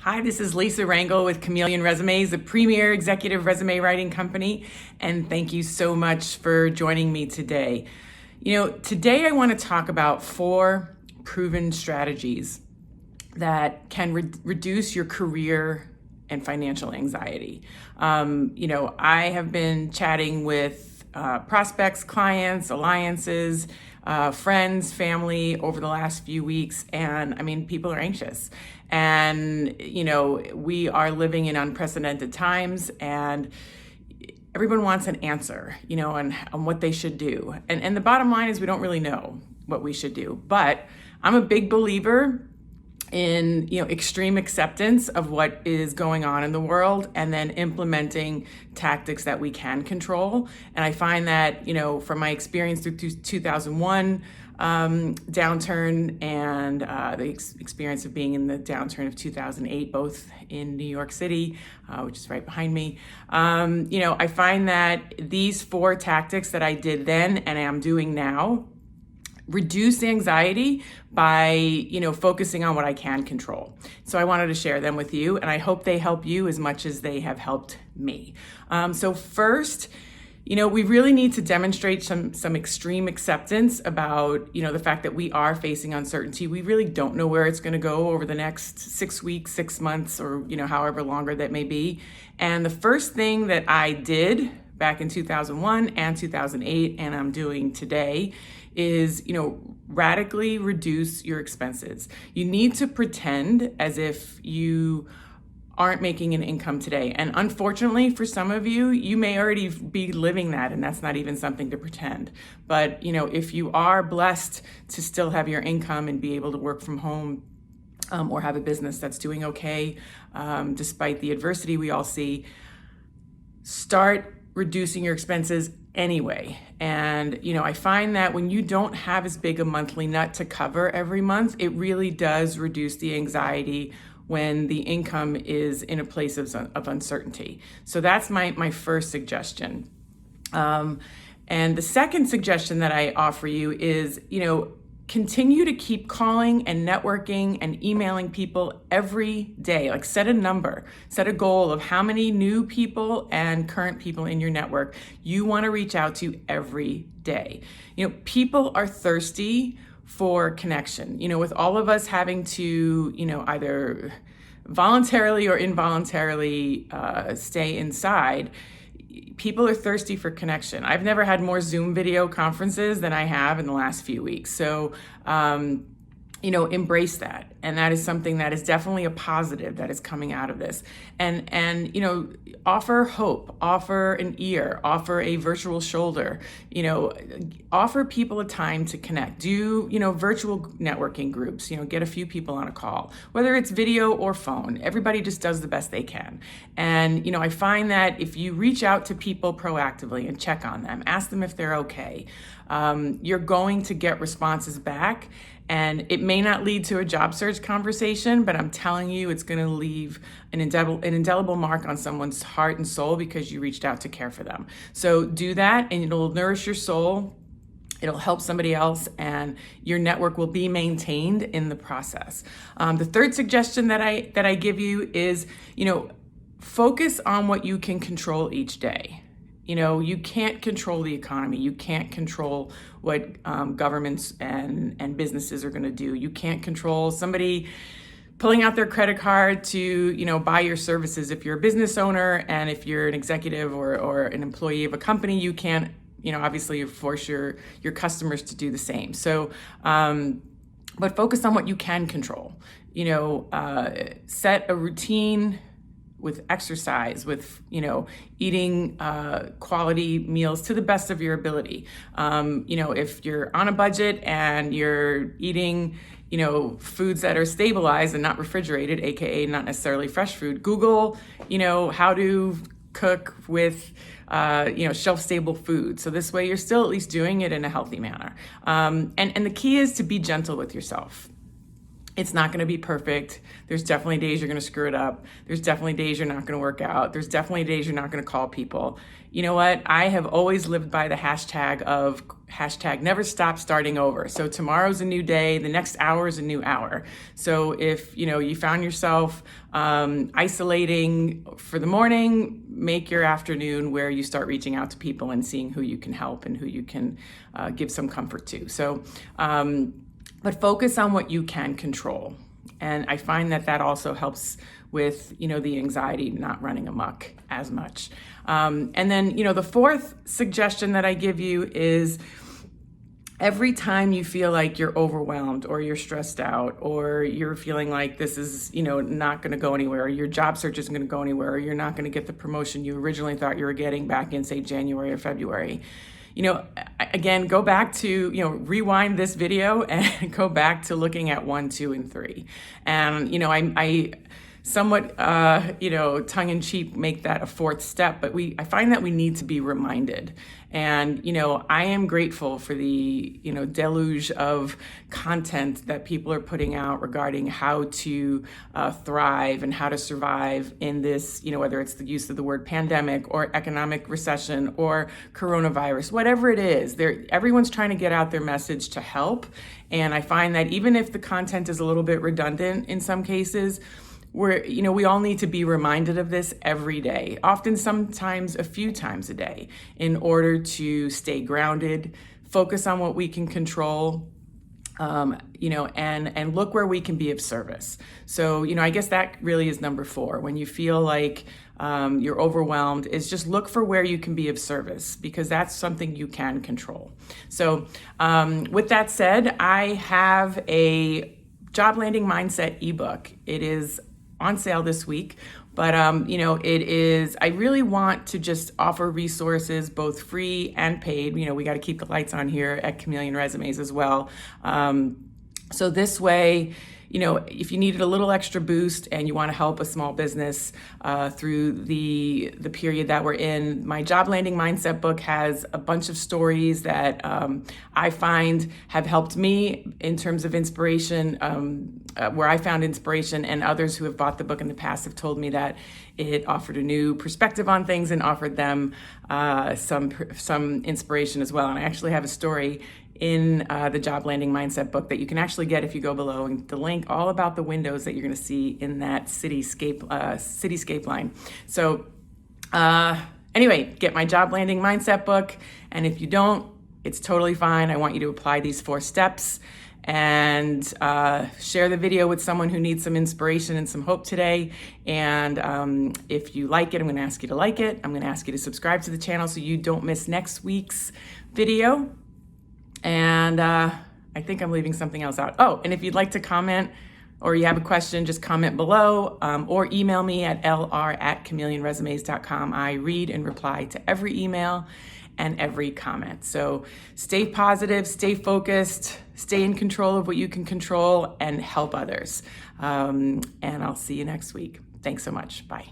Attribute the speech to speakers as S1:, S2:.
S1: Hi, this is Lisa Rangel with Chameleon Resumes, the premier executive resume writing company, and thank you so much for joining me today. Today I want to talk about 4 proven strategies that can reduce your career and financial anxiety. I have been chatting with prospects, clients, alliances, friends, family over the last few weeks, and people are anxious. And, we are living in unprecedented times, and everyone wants an answer, on what they should do. And the bottom line is we don't really know what we should do. But I'm a big believer in extreme acceptance of what is going on in the world and then implementing tactics that we can control. And I find that from my experience through 2001 downturn and the experience of being in the downturn of 2008, both in New York City, which is right behind me, I find that these 4 tactics that I did then and am doing now reduce anxiety by, focusing on what I can control. So I wanted to share them with you, and I hope they help you as much as they have helped me. So first, we really need to demonstrate some extreme acceptance about, the fact that we are facing uncertainty. We really don't know where it's going to go over the next 6 weeks, 6 months, or, however longer that may be. And the first thing that I did back in 2001 and 2008, and I'm doing today, is, radically reduce your expenses. You need to pretend as if you aren't making an income today. And unfortunately, for some of you, you may already be living that, and that's not even something to pretend. But, if you are blessed to still have your income and be able to work from home, or have a business that's doing okay, despite the adversity we all see, start reducing your expenses anyway. And, I find that when you don't have as big a monthly nut to cover every month, it really does reduce the anxiety when the income is in a place of uncertainty. So that's my first suggestion. And the second suggestion that I offer you is, continue to keep calling and networking and emailing people every day. Like, set a number, set a goal of how many new people and current people in your network you want to reach out to every day. People are thirsty for connection. With all of us having to, either voluntarily or involuntarily stay inside, people are thirsty for connection. I've never had more Zoom video conferences than I have in the last few weeks. So, embrace that. And that is something that is definitely a positive that is coming out of this. And offer hope, offer an ear, offer a virtual shoulder, offer people a time to connect. Do, virtual networking groups, get a few people on a call, whether it's video or phone. Everybody just does the best they can. And, I find that if you reach out to people proactively and check on them, ask them if they're okay, you're going to get responses back. And it may not lead to a job search conversation, but I'm telling you, it's going to leave an indelible mark on someone's heart and soul because you reached out to care for them. So do that, and it'll nourish your soul. It'll help somebody else, and your network will be maintained in the process. The third suggestion that I give you is, focus on what you can control each day. You can't control the economy. You can't control what governments and businesses are going to do. You can't control somebody pulling out their credit card to, buy your services. If you're a business owner and if you're an executive or an employee of a company, you can't, obviously force your customers to do the same. So, but focus on what you can control. Set a routine with exercise, with, eating quality meals to the best of your ability. If you're on a budget and you're eating, foods that are stabilized and not refrigerated, AKA not necessarily fresh food, Google, how to cook with, shelf-stable food. So this way you're still at least doing it in a healthy manner. And the key is to be gentle with yourself. It's not going to be perfect. There's definitely days you're going to screw it up. There's definitely days you're not going to work out. There's definitely days you're not going to call people. You know what? I have always lived by the hashtag of never stop starting over. So tomorrow's a new day. The next hour is a new hour. So if, you found yourself isolating for the morning, make your afternoon where you start reaching out to people and seeing who you can help and who you can give some comfort to. So, but focus on what you can control. And I find that also helps with, the anxiety not running amok as much. And then, the fourth suggestion that I give you is every time you feel like you're overwhelmed or you're stressed out or you're feeling like this is, not going to go anywhere, or your job search isn't going to go anywhere, or you're not going to get the promotion you originally thought you were getting back in, say, January or February, again, go back to, rewind this video and go back to looking at 1, 2, and 3. And, I somewhat, tongue-in-cheek make that a fourth step, but I find that we need to be reminded. And, I am grateful for the, deluge of content that people are putting out regarding how to thrive and how to survive in this, whether it's the use of the word pandemic or economic recession or coronavirus, whatever it is, everyone's trying to get out their message to help. And I find that even if the content is a little bit redundant in some cases, we all need to be reminded of this every day, often sometimes a few times a day, in order to stay grounded, focus on what we can control, and look where we can be of service. So, I guess that really is number 4. When you feel like you're overwhelmed, is just look for where you can be of service, because that's something you can control. So with that said, I have a Job Landing Mindset ebook. It is on sale this week, but it is, I really want to just offer resources, both free and paid. We got to keep the lights on here at Chameleon Resumes as well. So this way, if you needed a little extra boost and you want to help a small business through the period that we're in, my Job Landing Mindset book has a bunch of stories that I find have helped me in terms of inspiration, where I found inspiration, and others who have bought the book in the past have told me that it offered a new perspective on things and offered them some inspiration as well. And I actually have a story in the Job Landing Mindset book that you can actually get if you go below, and the link all about the windows that you're going to see in that cityscape line. So anyway, get my Job Landing Mindset book, and if you don't, it's totally fine. I want you to apply these 4 steps and share the video with someone who needs some inspiration and some hope today. And if you like it, I'm going to ask you to like it. I'm going to ask you to subscribe to the channel so you don't miss next week's video. And I think I'm leaving something else out. Oh, and if you'd like to comment or you have a question, just comment below, or email me at lr@chameleonresumes.com. I read and reply to every email and every comment. So stay positive, stay focused, stay in control of what you can control, and help others. And I'll see you next week. Thanks so much. Bye.